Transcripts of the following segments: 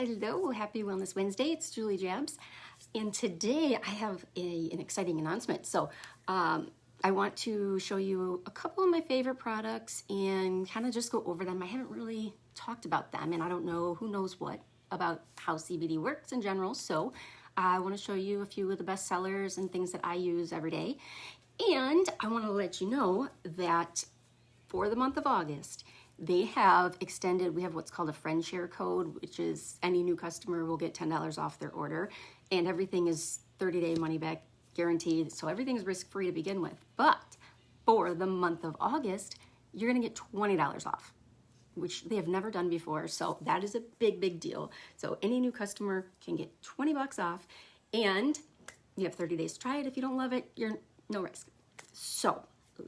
Hello, happy Wellness Wednesday. It's Julie Jabs, and today I have an exciting announcement. So I want to show you a couple of my favorite products and kind of just go over them. I haven't really talked about them, and I don't know who knows what about how CBD works in general. So I want to show you a few of the best sellers and things that I use every day. And I want to let you know that for the month of August, they have extended, we have what's called a friend share code, which is any new customer will get $10 off their order, and everything is 30-day money back guaranteed, so everything is risk-free to begin with. But for the month of August, you're gonna get $20 off, which they have never done before, so that is a big, big deal. So any new customer can get 20 bucks off, and you have 30 days to try it. If you don't love it, you're no risk. So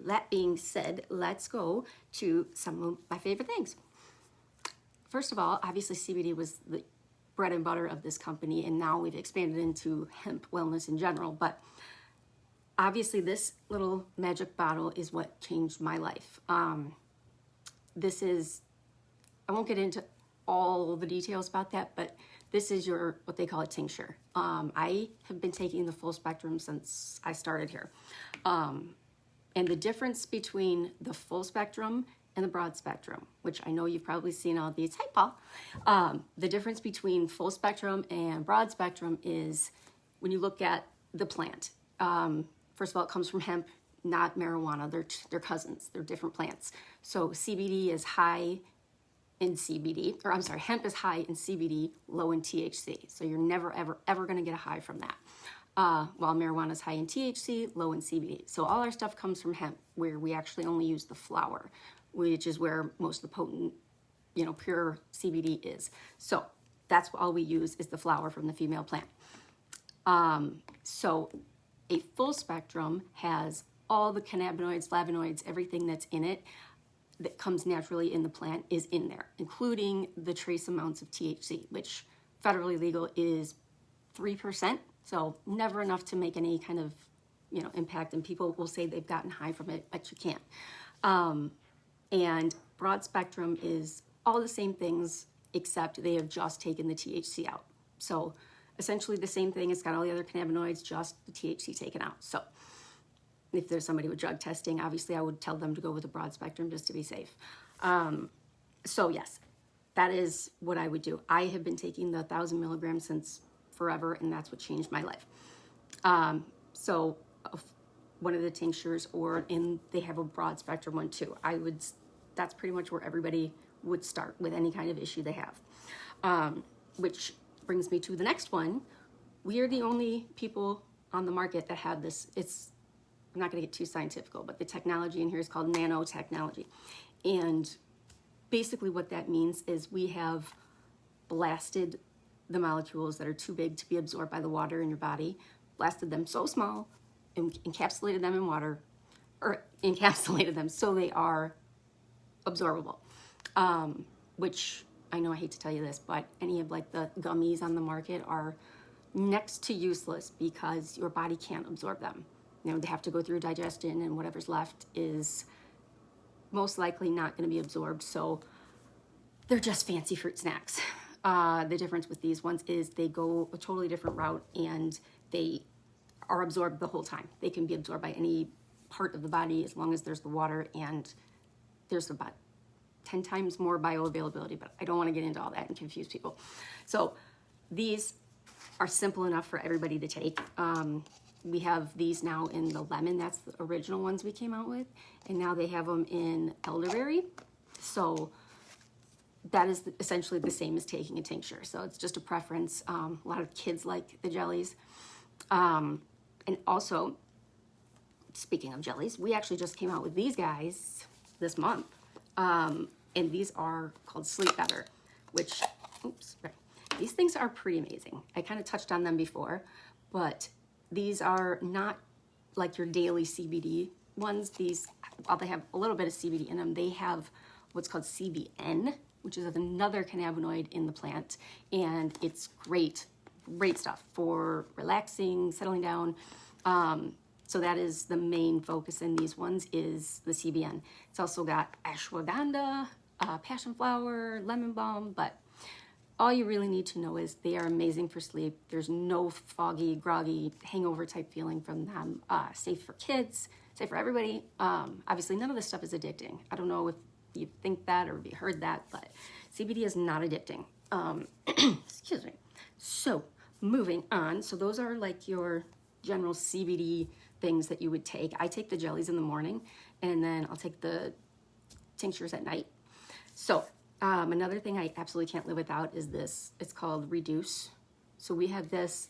that being said, let's go to some of my favorite things. First of all, obviously CBD was the bread and butter of this company, and now we've expanded into hemp wellness in general. But obviously this little magic bottle is what changed my life. This is, I won't get into all the details about that, but this is your, what they call a tincture. I have been taking the full spectrum since I started here. And the difference between the full spectrum and the broad spectrum, which I know you've probably seen all these, hey Paul, the difference between full spectrum and broad spectrum is when you look at the plant. First of all, it comes from hemp, not marijuana. They're cousins, they're different plants. So CBD is high in CBD, or I'm sorry, hemp is high in CBD, low in THC. So you're never, ever gonna get a high from that. While marijuana is high in THC, low in CBD. So all our stuff comes from hemp, where we actually only use the flower, which is where most of the potent, pure CBD is. So that's all we use is the flower from the female plant. So a full spectrum has all the cannabinoids, flavonoids, everything that's in it that comes naturally in the plant is in there, including the trace amounts of THC, which federally legal is 3%. So never enough to make any kind of, impact. And people will say they've gotten high from it, but you can't. And broad spectrum is all the same things, except they have just taken the THC out. So essentially the same thing. It's got all the other cannabinoids, just the THC taken out. So if there's somebody with drug testing, obviously I would tell them to go with a broad spectrum just to be safe. So yes, that is what I would do. I have been taking the 1,000 milligrams since forever, and that's what changed my life. So one of the tinctures, they have a broad spectrum one too. That's pretty much where everybody would start with any kind of issue they have. Which brings me to the next one. We are the only people on the market that have this. I'm not gonna get too scientific, but the technology in here is called nanotechnology. And basically what that means is we have blasted the molecules that are too big to be absorbed by the water in your body, blasted them so small, and encapsulated them in water, or encapsulated them so they are absorbable. Which, I know I hate to tell you this, but any of the gummies on the market are next to useless because your body can't absorb them. They have to go through digestion, and whatever's left is most likely not gonna be absorbed, so they're just fancy fruit snacks. The difference with these ones is they go a totally different route, and they are absorbed the whole time. They can be absorbed by any part of the body as long as there's the water, and there's about 10 times more bioavailability, but I don't want to get into all that and confuse people. So these are simple enough for everybody to take. We have these now in the lemon. That's the original ones we came out with, and now they have them in elderberry. So that is essentially the same as taking a tincture. So it's just a preference. A lot of kids like the jellies. And also, speaking of jellies, we actually just came out with these guys this month. And these are called Sleep Better, which, these things are pretty amazing. I kind of touched on them before, but these are not like your daily CBD ones. These, while they have a little bit of CBD in them, they have what's called CBN, which is another cannabinoid in the plant, and it's great stuff for relaxing, settling down. So that is the main focus in these ones is the CBN. It's also got ashwagandha, passion flower, lemon balm, but all you really need to know is they are amazing for sleep. There's no foggy, groggy, hangover type feeling from them. Safe for kids, safe for everybody. Obviously, none of this stuff is addicting. I don't know if you think that or if you heard that, but CBD is not addicting. Excuse me. So moving on. So those are like your general CBD things that you would take. I take the jellies in the morning, and then I'll take the tinctures at night. So another thing I absolutely can't live without is this. It's called Reduce. So we have this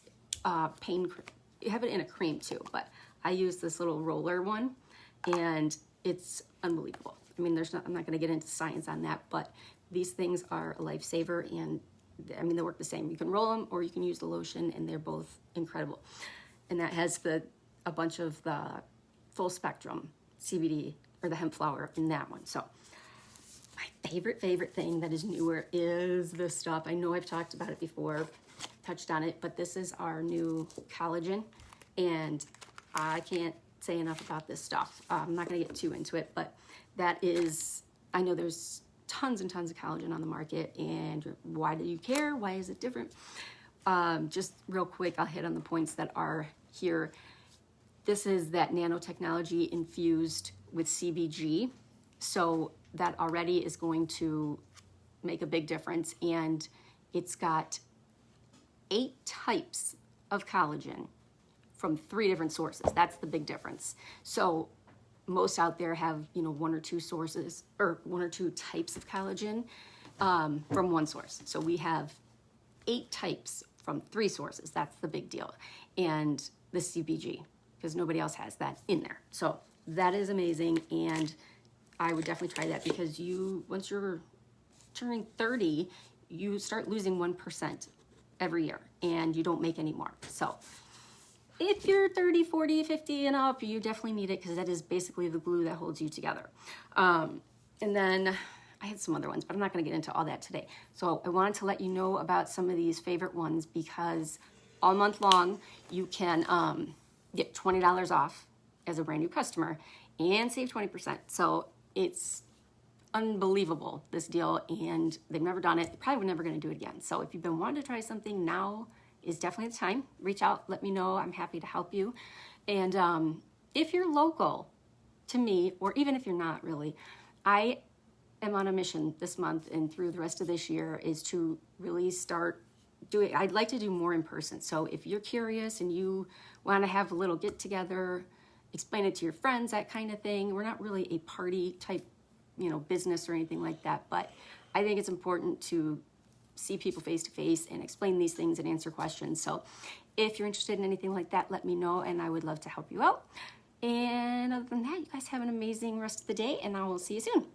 pain cream. You have it in a cream too, but I use this little roller one, and it's unbelievable. I mean, I'm not going to get into science on that, but these things are a lifesaver, and I mean, they work the same. You can roll them or you can use the lotion, and they're both incredible. And that has a bunch of the full spectrum CBD or the hemp flower in that one. So my favorite thing that is newer is this stuff. I know I've talked about it before, touched on it, but this is our new collagen, and I can't say enough about this stuff. I'm not going to get too into it, but that is, I know there's tons and tons of collagen on the market, and why do you care? Why is it different? Just real quick, I'll hit on the points that are here. This is that nanotechnology infused with CBG. So that already is going to make a big difference. And it's got 8 types of collagen from 3 different sources. That's the big difference. So most out there have, 1 or 2 sources or 1 or 2 types of collagen from one source. So we have 8 types from 3 sources. That's the big deal. And the CBG, because nobody else has that in there. So that is amazing. And I would definitely try that, because once you're turning 30, you start losing 1% every year, and you don't make any more. So if you're 30, 40, 50 and up, you definitely need it, because that is basically the glue that holds you together. And then I had some other ones, but I'm not going to get into all that today. So I wanted to let you know about some of these favorite ones, because all month long you can get $20 off as a brand new customer and save 20%. So it's unbelievable, this deal, and they've never done it. They're probably never going to do it again. So if you've been wanting to try something, now is definitely the time. Reach out, let me know. I'm happy to help you. And if you're local to me, or even if you're not really, I am on a mission this month and through the rest of this year is to really start doing, I'd like to do more in person. So if you're curious and you want to have a little get together, explain it to your friends, that kind of thing. We're not really a party type, business or anything like that, but I think it's important to see people face to face and explain these things and answer questions. So if you're interested in anything like that, let me know, and I would love to help you out. And other than that, you guys have an amazing rest of the day, and I will see you soon.